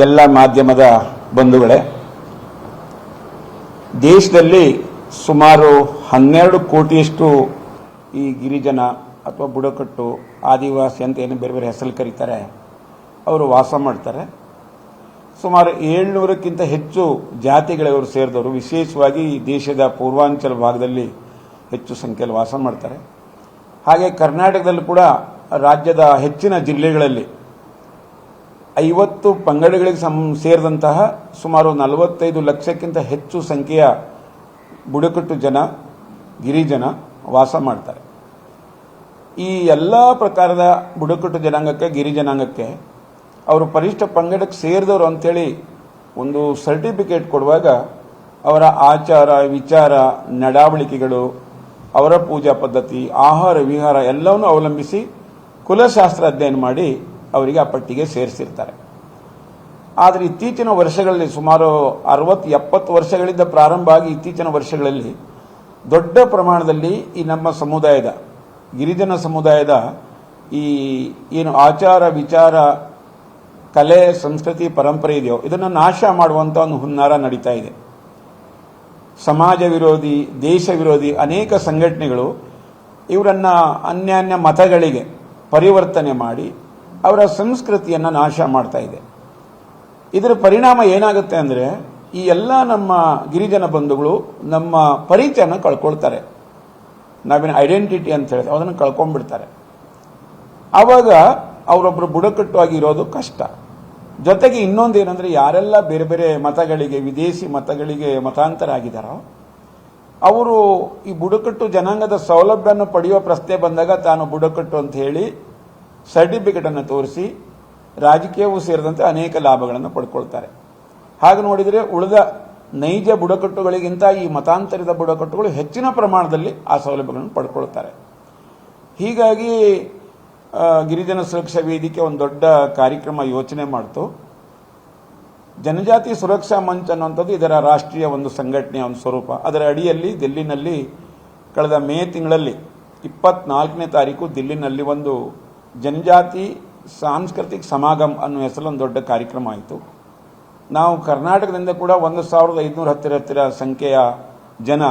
ಎಲ್ಲ ಮಾಧ್ಯಮದ ಬಂಧುಗಳೇ, ದೇಶದಲ್ಲಿ ಸುಮಾರು 12 ಕೋಟಿಯಷ್ಟು ಈ ಗಿರಿಜನ ಅಥವಾ ಬುಡಕಟ್ಟು ಆದಿವಾಸಿ ಅಂತ ಏನು ಬೇರೆ ಬೇರೆ ಹೆಸರು ಕರೀತಾರೆ ಅವರು ವಾಸ ಮಾಡ್ತಾರೆ. ಸುಮಾರು 700ಕ್ಕಿಂತ ಹೆಚ್ಚು ಜಾತಿಗಳವರು ಸೇರಿದವರು, ವಿಶೇಷವಾಗಿ ದೇಶದ ಪೂರ್ವಾಂಚಲ ಭಾಗದಲ್ಲಿ ಹೆಚ್ಚು ಸಂಖ್ಯೆಯಲ್ಲಿ ವಾಸ ಮಾಡ್ತಾರೆ. ಹಾಗೆ ಕರ್ನಾಟಕದಲ್ಲಿ ಕೂಡ ರಾಜ್ಯದ ಹೆಚ್ಚಿನ ಜಿಲ್ಲೆಗಳಲ್ಲಿ 50 ಪಂಗಡಗಳಿಗೆ ಸೇರಿದಂತಹ ಸುಮಾರು 45 ಲಕ್ಷಕ್ಕಿಂತ ಹೆಚ್ಚು ಸಂಖ್ಯೆಯ ಬುಡಕಟ್ಟು ಜನ, ಗಿರಿಜನ ವಾಸ ಮಾಡ್ತಾರೆ. ಈ ಎಲ್ಲ ಪ್ರಕಾರದ ಬುಡಕಟ್ಟು ಜನಾಂಗಕ್ಕೆ, ಗಿರಿಜನಾಂಗಕ್ಕೆ ಅವರು ಪರಿಶಿಷ್ಟ ಪಂಗಡಕ್ಕೆ ಸೇರಿದವರು ಅಂತೇಳಿ ಒಂದು ಸರ್ಟಿಫಿಕೇಟ್ ಕೊಡುವಾಗ ಅವರ ಆಚಾರ, ವಿಚಾರ, ನಡಾವಳಿಕೆಗಳು, ಅವರ ಪೂಜಾ ಪದ್ಧತಿ, ಆಹಾರ ವಿಹಾರ ಎಲ್ಲವನ್ನೂ ಅವಲಂಬಿಸಿ ಕುಲಶಾಸ್ತ್ರ ಅಧ್ಯಯನ ಮಾಡಿ ಅವರಿಗೆ ಆ ಪಟ್ಟಿಗೆ ಸೇರಿಸಿರ್ತಾರೆ. ಆದರೆ ಇತ್ತೀಚಿನ ವರ್ಷಗಳಲ್ಲಿ ಸುಮಾರು 60-70 ವರ್ಷಗಳಿಂದ ಪ್ರಾರಂಭ ಆಗಿ ಇತ್ತೀಚಿನ ವರ್ಷಗಳಲ್ಲಿ ದೊಡ್ಡ ಪ್ರಮಾಣದಲ್ಲಿ ಈ ನಮ್ಮ ಸಮುದಾಯದ, ಗಿರಿಜನ ಸಮುದಾಯದ ಈ ಏನು ಆಚಾರ ವಿಚಾರ, ಕಲೆ, ಸಂಸ್ಕೃತಿ, ಪರಂಪರೆ ಇದೆಯೋ ಇದನ್ನು ನಾಶ ಮಾಡುವಂಥ ಒಂದು ಹುನ್ನಾರ ನಡೀತಾ ಇದೆ. ಸಮಾಜ ವಿರೋಧಿ, ದೇಶ ವಿರೋಧಿ ಅನೇಕ ಸಂಘಟನೆಗಳು ಇವರನ್ನ ಅನ್ಯಾನ್ಯ ಮತಗಳಿಗೆ ಪರಿವರ್ತನೆ ಮಾಡಿ ಅವರ ಸಂಸ್ಕೃತಿಯನ್ನು ನಾಶ ಮಾಡ್ತಾ ಇದೆ. ಇದರ ಪರಿಣಾಮ ಏನಾಗುತ್ತೆ ಅಂದರೆ ಈ ಎಲ್ಲ ನಮ್ಮ ಗಿರಿಜನ ಬಂಧುಗಳು ನಮ್ಮ ಪರಿಚಯನ ಕಳ್ಕೊಳ್ತಾರೆ. ನಾವೇನು ಐಡೆಂಟಿಟಿ ಅಂತ ಹೇಳ್ತೀವಿ ಅದನ್ನು ಕಳ್ಕೊಂಡ್ಬಿಡ್ತಾರೆ. ಆವಾಗ ಅವರೊಬ್ಬರು ಬುಡಕಟ್ಟು ಆಗಿರೋದು ಕಷ್ಟ. ಜೊತೆಗೆ ಇನ್ನೊಂದು ಏನಂದರೆ, ಯಾರೆಲ್ಲ ಬೇರೆ ಬೇರೆ ಮತಗಳಿಗೆ, ವಿದೇಶಿ ಮತಗಳಿಗೆ ಮತಾಂತರ ಆಗಿದ್ದಾರೋ ಅವರು ಈ ಬುಡಕಟ್ಟು ಜನಾಂಗದ ಸೌಲಭ್ಯವನ್ನು ಪಡೆಯುವ ಪ್ರಶ್ನೆ ಬಂದಾಗ ತಾನು ಬುಡಕಟ್ಟು ಅಂತ ಹೇಳಿ ಸರ್ಟಿಫಿಕೇಟನ್ನು ತೋರಿಸಿ ರಾಜಕೀಯವೂ ಸೇರಿದಂತೆ ಅನೇಕ ಲಾಭಗಳನ್ನು ಪಡ್ಕೊಳ್ತಾರೆ. ಹಾಗೆ ನೋಡಿದರೆ ಉಳಿದ ನೈಜ ಬುಡಕಟ್ಟುಗಳಿಗಿಂತ ಈ ಮತಾಂತರಿತ ಬುಡಕಟ್ಟುಗಳು ಹೆಚ್ಚಿನ ಪ್ರಮಾಣದಲ್ಲಿ ಆ ಸೌಲಭ್ಯಗಳನ್ನು ಪಡ್ಕೊಳ್ತಾರೆ. ಹೀಗಾಗಿ ಗಿರಿಜನ ಸುರಕ್ಷಾ ವೇದಿಕೆ ಒಂದು ದೊಡ್ಡ ಕಾರ್ಯಕ್ರಮ ಯೋಚನೆ ಮಾಡಿತು. ಜನಜಾತಿ ಸುರಕ್ಷಾ ಮಂಚ್ ಅನ್ನುವಂಥದ್ದು ಇದರ ರಾಷ್ಟ್ರೀಯ ಒಂದು ಸಂಘಟನೆಯ ಒಂದು ಸ್ವರೂಪ. ಅದರ ಅಡಿಯಲ್ಲಿ ದಿಲ್ಲಿನಲ್ಲಿ ಕಳೆದ ಮೇ ತಿಂಗಳಲ್ಲಿ 24ನೇ ತಾರೀಕು ದಿಲ್ಲಿನಲ್ಲಿ ಒಂದು ಜನಜಾತಿ ಸಾಂಸ್ಕೃತಿಕ ಸಮಾಗಮ ಅನ್ನೋ ಹೆಸರಲ್ಲಿ ಒಂದು ದೊಡ್ಡ ಕಾರ್ಯಕ್ರಮ ಆಯಿತು. ನಾವು ಕರ್ನಾಟಕದಿಂದ ಕೂಡ 1500 ಹತ್ತಿರ ಸಂಖ್ಯೆಯ ಜನ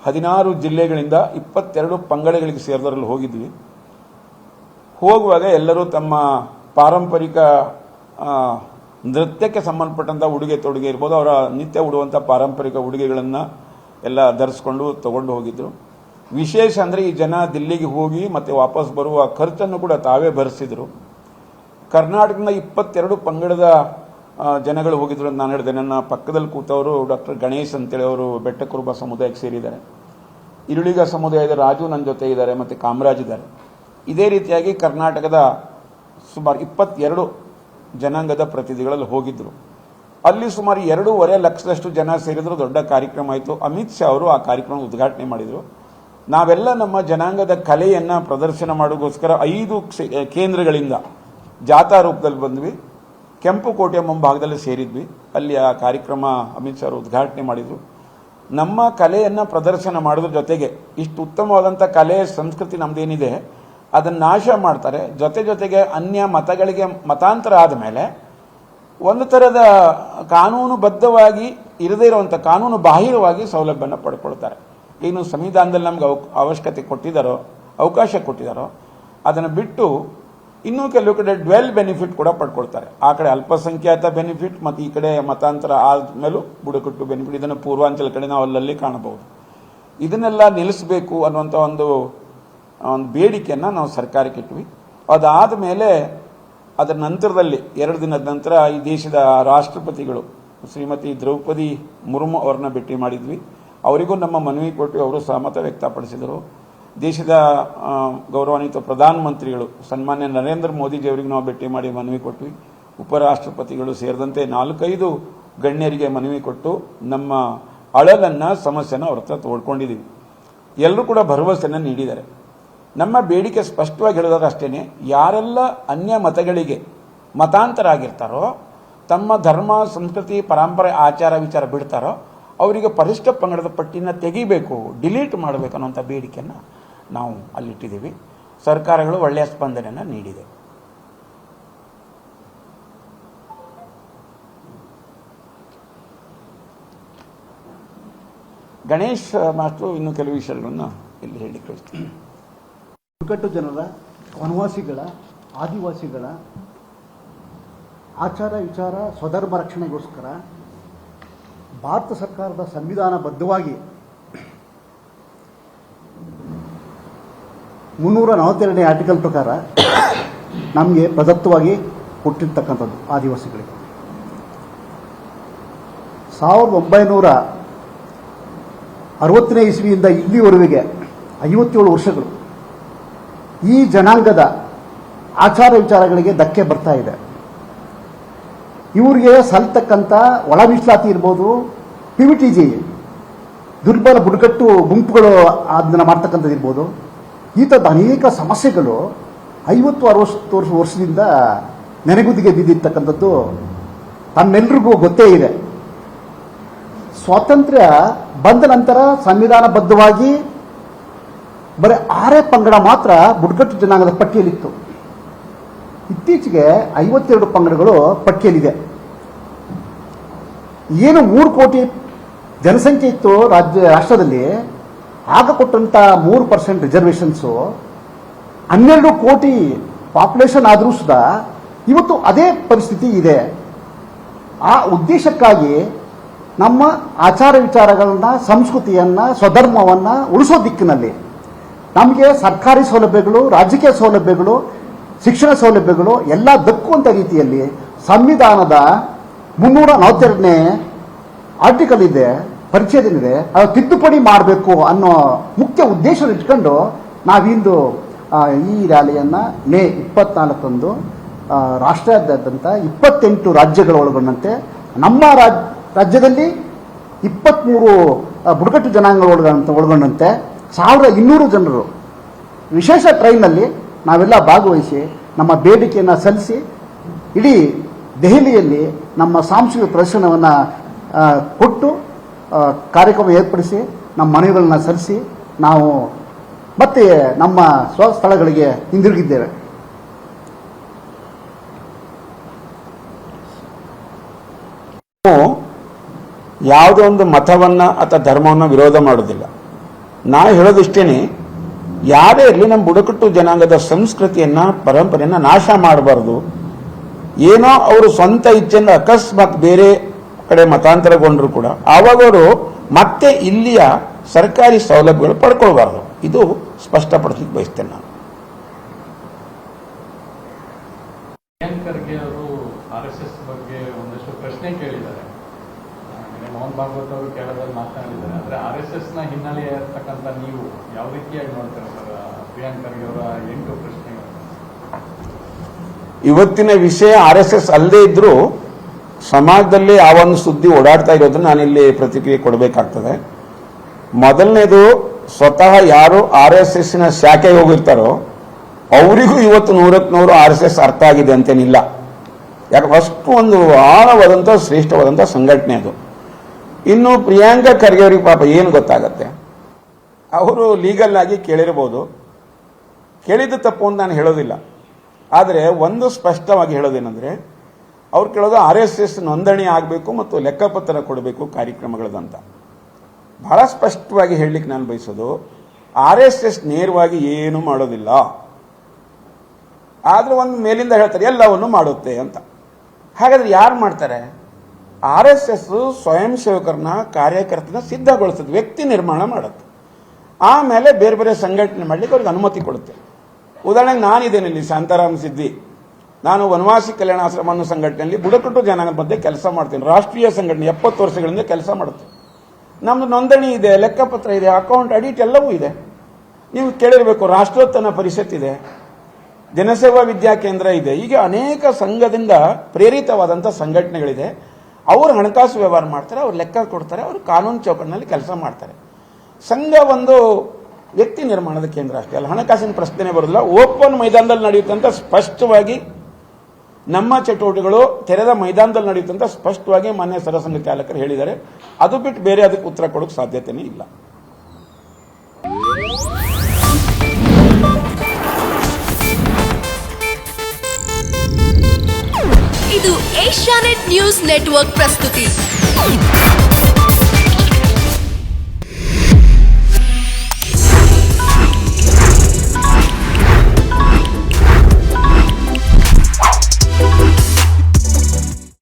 16 ಜಿಲ್ಲೆಗಳಿಂದ 22 ಪಂಗಡಗಳಿಗೆ ಸೇರಿದವರಲ್ಲಿ ಹೋಗಿದ್ವಿ. ಹೋಗುವಾಗ ಎಲ್ಲರೂ ತಮ್ಮ ಪಾರಂಪರಿಕ ನೃತ್ಯಕ್ಕೆ ಸಂಬಂಧಪಟ್ಟಂಥ ಉಡುಗೆ ತೊಡುಗೆ ಇರ್ಬೋದು, ಅವರ ನಿತ್ಯ ಉಡುವಂಥ ಪಾರಂಪರಿಕ ಉಡುಗೆಗಳನ್ನು ಎಲ್ಲ ಧರಿಸ್ಕೊಂಡು ತಗೊಂಡು ಹೋಗಿದ್ರು. ವಿಶೇಷ ಅಂದರೆ ಈ ಜನ ದಿಲ್ಲಿಗೆ ಹೋಗಿ ಮತ್ತೆ ವಾಪಸ್ ಬರುವ ಖರ್ಚನ್ನು ಕೂಡ ತಾವೇ ಭರಿಸಿದರು. ಕರ್ನಾಟಕದಿಂದ 22 ಪಂಗಡದ ಜನಗಳು ಹೋಗಿದ್ರು ಅಂತ ನಾನು ಹೇಳಿದೆ. ನನ್ನ ಪಕ್ಕದಲ್ಲಿ ಕೂತವರು ಡಾಕ್ಟರ್ ಗಣೇಶ್ ಅಂತೇಳಿ ಅವರು ಬೆಟ್ಟಕುರುಬ ಸಮುದಾಯಕ್ಕೆ ಸೇರಿದ್ದಾರೆ. ಇರುಳಿಗ ಸಮುದಾಯದ ರಾಜು ನನ್ನ ಜೊತೆ ಇದ್ದಾರೆ, ಮತ್ತು ಕಾಮರಾಜ್ ಇದ್ದಾರೆ. ಇದೇ ರೀತಿಯಾಗಿ ಕರ್ನಾಟಕದ ಸುಮಾರು 22 ಜನಾಂಗದ ಪ್ರತಿನಿಧಿಗಳಲ್ಲಿ ಹೋಗಿದ್ರು. ಅಲ್ಲಿ ಸುಮಾರು 2.5 ಲಕ್ಷದಷ್ಟು ಜನ ಸೇರಿದ್ರು. ದೊಡ್ಡ ಕಾರ್ಯಕ್ರಮ ಆಯಿತು. ಅಮಿತ್ ಶಾ ಅವರು ಆ ಕಾರ್ಯಕ್ರಮ ಉದ್ಘಾಟನೆ ಮಾಡಿದರು. ನಾವೆಲ್ಲ ನಮ್ಮ ಜನಾಂಗದ ಕಲೆಯನ್ನು ಪ್ರದರ್ಶನ ಮಾಡೋಕ್ಕೋಸ್ಕರ 5 ಕೇಂದ್ರಗಳಿಂದ ಜಾಥಾ ರೂಪದಲ್ಲಿ ಬಂದ್ವಿ. ಕೆಂಪುಕೋಟೆಯ ಮುಂಭಾಗದಲ್ಲಿ ಸೇರಿದ್ವಿ. ಅಲ್ಲಿ ಆ ಕಾರ್ಯಕ್ರಮ ಅಮಿತ್ ಶಾ ಅವರು ಉದ್ಘಾಟನೆ ಮಾಡಿದರು. ನಮ್ಮ ಕಲೆಯನ್ನು ಪ್ರದರ್ಶನ ಮಾಡೋದ್ರ ಜೊತೆಗೆ ಇಷ್ಟು ಉತ್ತಮವಾದಂಥ ಕಲೆ, ಸಂಸ್ಕೃತಿ ನಮ್ಮದೇನಿದೆ ಅದನ್ನು ನಾಶ ಮಾಡ್ತಾರೆ. ಜೊತೆಗೆ ಅನ್ಯ ಮತಗಳಿಗೆ ಮತಾಂತರ ಆದಮೇಲೆ ಒಂದು ಥರದ ಕಾನೂನುಬದ್ಧವಾಗಿ ಇರದೇ ಇರುವಂಥ, ಕಾನೂನು ಬಾಹಿರವಾಗಿ ಸೌಲಭ್ಯನ ಪಡ್ಕೊಳ್ತಾರೆ. ಏನು ಸಂವಿಧಾನದಲ್ಲಿ ನಮ್ಗೆ ಅವಕಾಶ ಕೊಟ್ಟಿದ್ದಾರೋ ಅದನ್ನು ಬಿಟ್ಟು ಇನ್ನೂ ಕೆಲವು ಕಡೆ ಡ್ವೆಲ್ ಬೆನಿಫಿಟ್ ಕೂಡ ಪಡ್ಕೊಳ್ತಾರೆ. ಆ ಕಡೆ ಅಲ್ಪಸಂಖ್ಯಾತ ಬೆನಿಫಿಟ್ ಮತ್ತು ಈ ಕಡೆ ಮತಾಂತರ ಆದಮೇಲೂ ಬುಡಕಟ್ಟು ಬೆನಿಫಿಟ್. ಇದನ್ನು ಪೂರ್ವಾಂಚಲ ಕಡೆ ನಾವು ಅಲ್ಲಲ್ಲಿ ಕಾಣಬಹುದು. ಇದನ್ನೆಲ್ಲ ನಿಲ್ಲಿಸಬೇಕು ಅನ್ನುವಂಥ ಒಂದು ಬೇಡಿಕೆಯನ್ನು ನಾವು ಸರ್ಕಾರಕ್ಕೆ ಇಟ್ವಿ. ಅದಾದ ಮೇಲೆ ಅದರ ನಂತರದಲ್ಲಿ 2 ದಿನದ ನಂತರ ಈ ದೇಶದ ರಾಷ್ಟ್ರಪತಿಗಳು ಶ್ರೀಮತಿ ದ್ರೌಪದಿ ಮುರ್ಮು ಅವ್ರನ್ನ ಭೇಟಿ ಮಾಡಿದ್ವಿ. ಅವರಿಗೂ ನಮ್ಮ ಮನವಿ ಕೊಟ್ಟು ಅವರು ಸಹಮತ ವ್ಯಕ್ತಪಡಿಸಿದರು. ದೇಶದ ಗೌರವಾನ್ವಿತ ಪ್ರಧಾನಮಂತ್ರಿಗಳು ಸನ್ಮಾನ್ಯ ನರೇಂದ್ರ ಮೋದಿಜಿಯವರಿಗೆ ನಾವು ಭೇಟಿ ಮಾಡಿ ಮನವಿ ಕೊಟ್ವಿ. ಉಪರಾಷ್ಟ್ರಪತಿಗಳು ಸೇರಿದಂತೆ 4-5 ಗಣ್ಯರಿಗೆ ಮನವಿ ಕೊಟ್ಟು ನಮ್ಮ ಅಳಲನ್ನು, ಸಮಸ್ಯೆನ ಅವ್ರ ಹತ್ರ ತೋಡ್ಕೊಂಡಿದ್ದೀವಿ. ಎಲ್ಲರೂ ಕೂಡ ಭರವಸೆಯನ್ನು ನೀಡಿದ್ದಾರೆ. ನಮ್ಮ ಬೇಡಿಕೆ ಸ್ಪಷ್ಟವಾಗಿ ಹೇಳೋದಾದ್ರೆ ಅಷ್ಟೇ, ಯಾರೆಲ್ಲ ಅನ್ಯ ಮತಗಳಿಗೆ ಮತಾಂತರ ಆಗಿರ್ತಾರೋ, ತಮ್ಮ ಧರ್ಮ, ಸಂಸ್ಕೃತಿ, ಪರಂಪರೆ, ಆಚಾರ ವಿಚಾರ ಬಿಡ್ತಾರೋ ಅವರಿಗೆ ಪರಿಶಿಷ್ಟ ಪಂಗಡದ ಪಟ್ಟಿನ ತೆಗಿಬೇಕು, ಡಿಲೀಟ್ ಮಾಡಬೇಕು ಅನ್ನೋಂಥ ಬೇಡಿಕೆಯನ್ನು ನಾವು ಅಲ್ಲಿಟ್ಟಿದ್ದೀವಿ. ಸರ್ಕಾರಗಳು ಒಳ್ಳೆಯ ಸ್ಪಂದನೆಯನ್ನು ನೀಡಿದೆ. ಗಣೇಶ್ ಮಾಸ್ಟರು ಇನ್ನೂ ಕೆಲವು ವಿಷಯಗಳನ್ನು ಇಲ್ಲಿ ಹೇಳಿ ಕಳಿಸ್ತೀನಿ. ಬುಡಕಟ್ಟು ಜನರ, ವನವಾಸಿಗಳ, ಆದಿವಾಸಿಗಳ ಆಚಾರ ವಿಚಾರ ಸ್ವಧರ್ಮ ರಕ್ಷಣೆಗೋಸ್ಕರ ಭಾರತ ಸರ್ಕಾರದ ಸಂವಿಧಾನಬದ್ಧವಾಗಿ 342ನೇ ಆರ್ಟಿಕಲ್ ಪ್ರಕಾರ ನಮಗೆ ಪ್ರದತ್ತವಾಗಿ ಕೊಟ್ಟಿರ್ತಕ್ಕಂಥದ್ದು ಆದಿವಾಸಿಗಳಿಗೆ 1960ನೇ ಇಸ್ವಿಯಿಂದ ಇಲ್ಲಿವರೆಗೆ 57 ವರ್ಷಗಳು ಈ ಜನಾಂಗದ ಆಚಾರ ವಿಚಾರಗಳಿಗೆ ಧಕ್ಕೆ ಬರ್ತಾ ಇದೆ. ಇವರಿಗೆ ಸಲ್ತಕ್ಕಂಥ ಒಳ ಮೀಸಲಾತಿ ಇರ್ಬೋದು, PVTG ದುರ್ಬಲ ಬುಡಕಟ್ಟು ಗುಂಪುಗಳು ಅದನ್ನು ಮಾಡ್ತಕ್ಕಂಥದ್ದು ಇರ್ಬೋದು, ಈ ಥರದ ಅನೇಕ ಸಮಸ್ಯೆಗಳು 50-60 ವರ್ಷದಿಂದ ನೆನೆಗುದಿಗೆ ಬಿದ್ದಿರ್ತಕ್ಕಂಥದ್ದು ತಮ್ಮೆಲ್ಲರಿಗೂ ಗೊತ್ತೇ ಇದೆ. ಸ್ವಾತಂತ್ರ್ಯ ಬಂದ ನಂತರ ಸಂವಿಧಾನಬದ್ಧವಾಗಿ ಬರೀ 6 ಪಂಗಡ ಮಾತ್ರ ಬುಡಕಟ್ಟು ಜನಾಂಗದ ಪಟ್ಟಿಯಲ್ಲಿತ್ತು. ಇತ್ತೀಚೆಗೆ 52 ಪಂಗಡಗಳು ಪಟ್ಟಿಯಲ್ಲಿದೆ. ಏನು 3 ಕೋಟಿ ಜನಸಂಖ್ಯೆ ಇತ್ತು ರಾಷ್ಟ್ರದಲ್ಲಿ, ಆಗ ಕೊಟ್ಟಂತ 3% ರಿಸರ್ವೇಷನ್ಸು 12 ಕೋಟಿ ಪಾಪ್ಯುಲೇಷನ್ ಆದರೂ ಸುಧಾ ಇವತ್ತು ಅದೇ ಪರಿಸ್ಥಿತಿ ಇದೆ. ಆ ಉದ್ದೇಶಕ್ಕಾಗಿ ನಮ್ಮ ಆಚಾರ ವಿಚಾರಗಳನ್ನ, ಸಂಸ್ಕೃತಿಯನ್ನ, ಸ್ವಧರ್ಮವನ್ನ ಉಳಿಸೋ ದಿಕ್ಕಿನಲ್ಲಿ ನಮಗೆ ಸರ್ಕಾರಿ ಸೌಲಭ್ಯಗಳು, ರಾಜಕೀಯ ಸೌಲಭ್ಯಗಳು, ಶಿಕ್ಷಣ ಸೌಲಭ್ಯಗಳು ಎಲ್ಲ ದಕ್ಕುವಂಥ ರೀತಿಯಲ್ಲಿ ಸಂವಿಧಾನದ 342ನೇ ಆರ್ಟಿಕಲ್ ಇದೆ, ಪರಿಚ್ಛೇದನಿದೆ, ಅದು ತಿದ್ದುಪಡಿ ಮಾಡಬೇಕು ಅನ್ನೋ ಮುಖ್ಯ ಉದ್ದೇಶ ಇಟ್ಕೊಂಡು ನಾವಿಂದು ಈ ರ್ಯಾಲಿಯನ್ನು ಮೇ 24 ರಾಷ್ಟ್ರಾದ್ಯಂತ 28 ರಾಜ್ಯಗಳು ಒಳಗೊಂಡಂತೆ ನಮ್ಮ ರಾಜ್ಯದಲ್ಲಿ 23 ಬುಡಕಟ್ಟು ಜನಾಂಗಗಳು ಒಳಗೊಂಡಂತೆ 1200 ಜನರು ವಿಶೇಷ ಟ್ರೈನ್ನಲ್ಲಿ ನಾವೆಲ್ಲ ಭಾಗವಹಿಸಿ ನಮ್ಮ ಬೇಡಿಕೆಯನ್ನು ಸಲ್ಲಿಸಿ ಇಡೀ ದೆಹಲಿಯಲ್ಲಿ ನಮ್ಮ ಸಾಂಸ್ಕೃತಿಕ ಪ್ರದರ್ಶನವನ್ನು ಕೊಟ್ಟು ಕಾರ್ಯಕ್ರಮ ಏರ್ಪಡಿಸಿ ನಮ್ಮ ಮನವಿಗಳನ್ನ ಸಲ್ಲಿಸಿ ನಾವು ಮತ್ತೆ ನಮ್ಮ ಸ್ವಸ್ಥಳಗಳಿಗೆ ಹಿಂದಿರುಗಿದ್ದೇವೆ. ಯಾವುದೋ ಒಂದು ಮತವನ್ನ ಅಥವಾ ಧರ್ಮವನ್ನ ವಿರೋಧ ಮಾಡೋದಿಲ್ಲ. ನಾವು ಹೇಳೋದಿಷ್ಟೇನೆ, ಯಾರೇ ಇರಲಿ ನಮ್ಮ ಬುಡಕಟ್ಟು ಜನಾಂಗದ ಸಂಸ್ಕೃತಿಯನ್ನ, ಪರಂಪರೆಯನ್ನ ನಾಶ ಮಾಡಬಾರ್ದು. ಏನೋ ಅವರು ಸ್ವಂತ ಇಚ್ಛೆಯಿಂದ ಅಕಸ್ಮಾತ್ ಬೇರೆ ಕಡೆ ಮತಾಂತರಗೊಂಡ್ರು ಕೂಡ ಆವಾಗ ಅವರು ಮತ್ತೆ ಇಲ್ಲಿಯ ಸರ್ಕಾರಿ ಸೌಲಭ್ಯಗಳು ಪಡ್ಕೊಳ್ಬಾರ್ದು. ಇದು ಸ್ಪಷ್ಟಪಡಿಸಲಿಕ್ಕೆ ಬಯಸ್ತೇನೆ ನಾನು. ಪ್ರಿಯಾಂಕ್ ಖರ್ಗೆ ಅವರು RSS ಬಗ್ಗೆ ಒಂದಷ್ಟು ಪ್ರಶ್ನೆ ಕೇಳಿದ್ದಾರೆ. ಮೋಹನ್ ಭಾಗವತ್ ಅವರು ಕೇರಳದಲ್ಲಿ ಮಾತನಾಡಿದ್ದಾರೆ. ಆದರೆ RSS ನ ಹಿನ್ನೆಲೆ ಇರತಕ್ಕಂಥ ನೀವು ಯಾವ ರೀತಿಯಾಗಿ ನೋಡ್ತೀರಾ ಸರ್ ಪ್ರಿಯಾಂಕ್ ಖರ್ಗೆ ಅವರ 8 ಪ್ರಶ್ನೆಗಳು? ಇವತ್ತಿನ ವಿಷಯ RSS ಅಲ್ಲದೆ ಇದ್ರೂ ಸಮಾಜದಲ್ಲಿ ಆ ಒಂದು ಸುದ್ದಿ ಓಡಾಡ್ತಾ ಇರೋದನ್ನ ನಾನಿಲ್ಲಿ ಪ್ರತಿಕ್ರಿಯೆ ಕೊಡಬೇಕಾಗ್ತದೆ. ಮೊದಲನೇದು, ಸ್ವತಃ ಯಾರು RSS ನ ಶಾಖೆಗೆ ಹೋಗಿರ್ತಾರೋ ಅವರಿಗೂ ಇವತ್ತು 100% RSS ಅರ್ಥ ಆಗಿದೆ ಅಂತೇನಿಲ್ಲ. ಯಾಕೆ ಅಷ್ಟು ಒಂದು ಆಳವಾದಂಥ ಶ್ರೇಷ್ಠವಾದಂಥ ಸಂಘಟನೆ ಅದು. ಇನ್ನು ಪ್ರಿಯಾಂಕಾ ಖರ್ಗೆ ಅವರಿಗೆ ಪಾಪ ಏನು ಗೊತ್ತಾಗತ್ತೆ? ಅವರು ಲೀಗಲ್ ಆಗಿ ಕೇಳಿರಬಹುದು, ಕೇಳಿದ್ದು ತಪ್ಪು ಅಂತ ನಾನು ಹೇಳೋದಿಲ್ಲ. ಆದರೆ ಒಂದು ಸ್ಪಷ್ಟವಾಗಿ ಹೇಳೋದೇನೆಂದ್ರೆ, ಅವ್ರು ಕೇಳೋದು RSS ನೋಂದಣಿ ಆಗಬೇಕು ಮತ್ತು ಲೆಕ್ಕಪತ್ರ ಕೊಡಬೇಕು ಕಾರ್ಯಕ್ರಮಗಳದಂತ. ಬಹಳ ಸ್ಪಷ್ಟವಾಗಿ ಹೇಳಲಿಕ್ಕೆ ನಾನು ಬಯಸೋದು, RSS ನೇರವಾಗಿ ಏನು ಮಾಡೋದಿಲ್ಲ. ಆದ್ರೆ ಒಂದು ಮೇಲಿಂದ ಹೇಳ್ತಾರೆ ಎಲ್ಲವನ್ನು ಮಾಡುತ್ತೆ ಅಂತ. ಹಾಗಾದ್ರೆ ಯಾರು ಮಾಡ್ತಾರೆ? RSS ಸ್ವಯಂ ಸೇವಕರನ್ನ, ಕಾರ್ಯಕರ್ತನ ಸಿದ್ಧಗೊಳಿಸುತ್ತೆ, ವ್ಯಕ್ತಿ ನಿರ್ಮಾಣ ಮಾಡುತ್ತೆ. ಆಮೇಲೆ ಬೇರೆ ಬೇರೆ ಸಂಘಟನೆ ಮಾಡಲಿಕ್ಕೆ ಅವ್ರಿಗೆ ಅನುಮತಿ ಕೊಡುತ್ತೆ. ಉದಾಹರಣೆಗೆ ನಾನಿದ್ದೇನೆ ಇಲ್ಲಿ, ಶಾಂತಾರಾಮ್ ಸಿದ್ದಿ. ನಾನು ವನವಾಸಿ ಕಲ್ಯಾಣಾಶ್ರಮ ಅನ್ನೋ ಸಂಘಟನೆಯಲ್ಲಿ ಬುಡಕಟ್ಟು ಜನಾಂಗದ ಮಧ್ಯೆ ಕೆಲಸ ಮಾಡ್ತೀನಿ. ರಾಷ್ಟ್ರೀಯ ಸಂಘಟನೆ 70 ವರ್ಷಗಳಿಂದ ಕೆಲಸ ಮಾಡುತ್ತೆ. ನಮ್ದು ನೋಂದಣಿ ಇದೆ, ಲೆಕ್ಕಪತ್ರ ಇದೆ, ಅಕೌಂಟ್ ಆಡಿಟ್ ಎಲ್ಲವೂ ಇದೆ. ನೀವು ಕೇಳಿರಬೇಕು, ರಾಷ್ಟ್ರೋತ್ಥಾನ ಪರಿಷತ್ ಇದೆ, ಜನಸೇವಾ ವಿದ್ಯಾ ಕೇಂದ್ರ ಇದೆ. ಈಗ ಅನೇಕ ಸಂಘದಿಂದ ಪ್ರೇರಿತವಾದಂಥ ಸಂಘಟನೆಗಳಿದೆ. ಅವರು ಹಣಕಾಸು ವ್ಯವಹಾರ ಮಾಡ್ತಾರೆ, ಅವ್ರು ಲೆಕ್ಕ ಕೊಡ್ತಾರೆ, ಅವರು ಕಾನೂನು ಚೌಕಟ್ಟಿನಲ್ಲಿ ಕೆಲಸ ಮಾಡ್ತಾರೆ. ಸಂಘ ಒಂದು ವ್ಯಕ್ತಿ ನಿರ್ಮಾಣದ ಕೇಂದ್ರ ಅಷ್ಟೇ ಅಲ್ಲ, ಹಣಕಾಸಿನ ಪ್ರಶ್ನೆ ಬರೋದಿಲ್ಲ. ಓಪನ್ ಮೈದಾನದಲ್ಲಿ ನಡೆಯುತ್ತಂತ ಸ್ಪಷ್ಟವಾಗಿ ನಮ್ಮ ಚಟುವಟಿಕೆಗಳು ತೆರೆದ ಮೈದಾನದಲ್ಲಿ ನಡೆಯುತ್ತಂತ ಸ್ಪಷ್ಟವಾಗಿ ಮಾನ್ಯ ಸರಸಂಘ ಚಾಲಕರು ಹೇಳಿದ್ದಾರೆ. ಅದು ಬಿಟ್ಟು ಬೇರೆ ಅದಕ್ಕೆ ಉತ್ತರ ಕೊಡೋಕೆ ಸಾಧ್ಯತೆನೇ ಇಲ್ಲ. ಇದು ಏಷ್ಯಾನೆಟ್ ನ್ಯೂಸ್ ನೆಟ್ವರ್ಕ್ ಪ್ರಸ್ತುತಿ.